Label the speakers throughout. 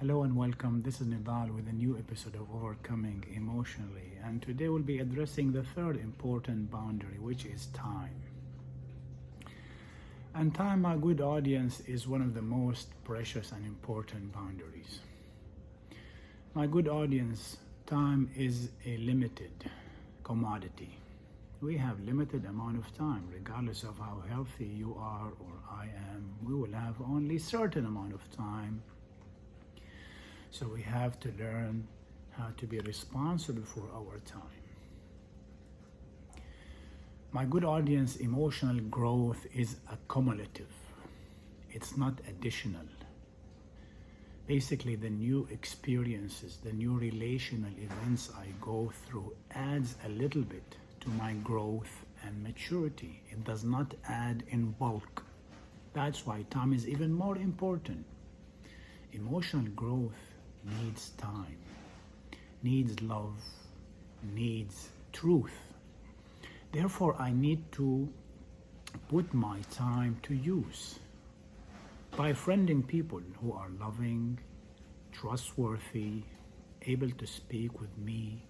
Speaker 1: Hello and welcome. This is Nidal with a new episode of Overcoming Emotionally. And today we'll be addressing the third important boundary, which is time. And time, my good audience, is one of the most precious and important boundaries. My good audience, time is a limited commodity. We have limited amount of time, regardless of how healthy you are or I am. We will have only certain amount of time. So we have to learn how to be responsible for our time. My good audience, emotional growth is accumulative. It's not additional. Basically, the new experiences, the new relational events I go through adds a little bit to my growth and maturity. It does not add in bulk. That's why time is even more important. Emotional growth needs time, needs love, needs truth. Therefore, I need to put my time to use by befriending people who are loving, trustworthy, able to speak with me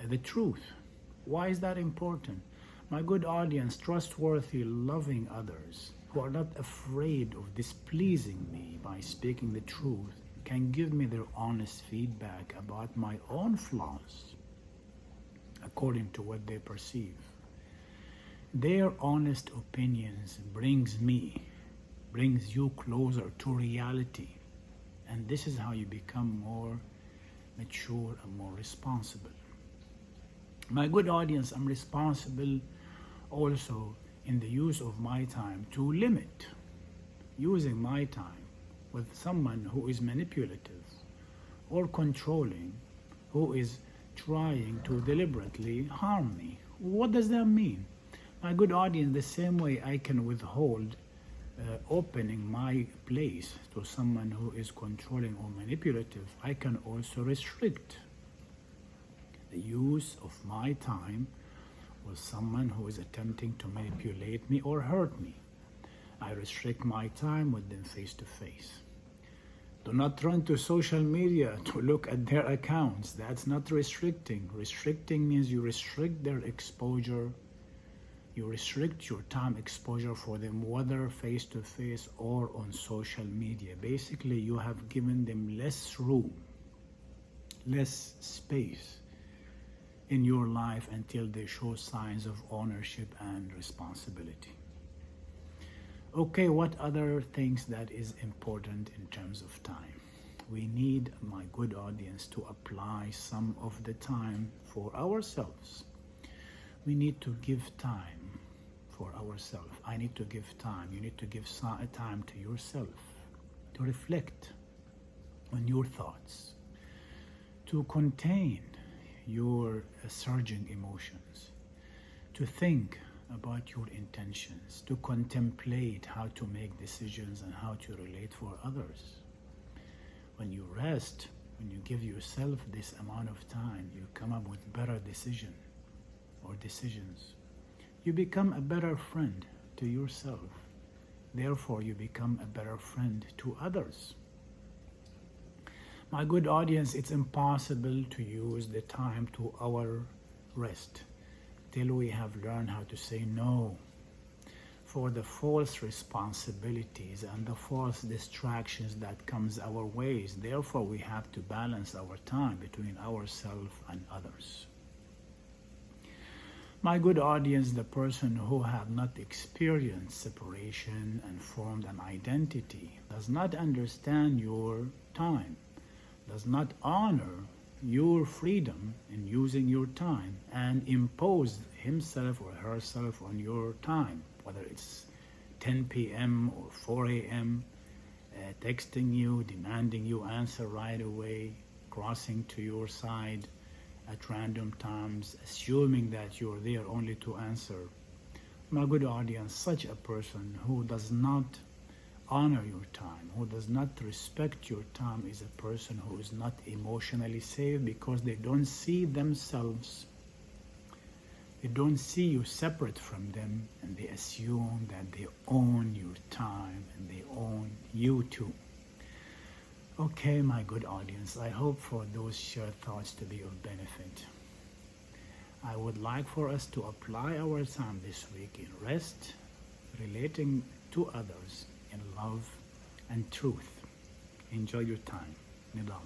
Speaker 1: the truth. Why is that important? My good audience, trustworthy, loving others who are not afraid of displeasing me by speaking the truth can give me their honest feedback about my own flaws according to what they perceive. Their honest opinions brings you closer to reality. And this is how you become more mature and more responsible. My good audience, I'm responsible also in the use of my time to limit using my time with someone who is manipulative or controlling, who is trying to deliberately harm me. What does that mean? My good audience, the same way I can withhold opening my place to someone who is controlling or manipulative, I can also restrict the use of my time with someone who is attempting to manipulate me or hurt me. I restrict my time with them face to face. Do not run to social media to look at their accounts. That's not restricting. Restricting means you restrict their exposure. You restrict your time exposure for them, whether face to face or on social media. Basically, you have given them less room, less space in your life until they show signs of ownership and responsibility. Okay, what other things that is important in terms of time? We need, my good audience, to apply some of the time for ourselves. We need to give time for ourselves. I need to give time. You need to give time to yourself to reflect on your thoughts, to contain your surging emotions, to think about your intentions, to contemplate how to make decisions and how to relate for others. When you rest, when you give yourself this amount of time, you come up with better decisions. You become a better friend to yourself. Therefore, you become a better friend to others. My good audience, it's impossible to use the time to our rest till we have learned how to say no for the false responsibilities and the false distractions that comes our ways. Therefore, we have to balance our time between ourselves and others. My good audience, the person who have not experienced separation and formed an identity does not understand your time, does not honor your freedom in using your time, and impose himself or herself on your time, whether it's 10 p.m. or 4 a.m., texting you, demanding you answer right away, crossing to your side at random times, assuming that you're there only to answer. My good audience, such a person who does not honor your time, who does not respect your time, is a person who is not emotionally safe, because they don't see themselves, they don't see you separate from them, and they assume that they own your time and they own you too. Okay, my good audience, I hope for those shared thoughts to be of benefit. I would like for us to apply our time this week in rest, relating to others in love and truth. Enjoy your time. Nidal.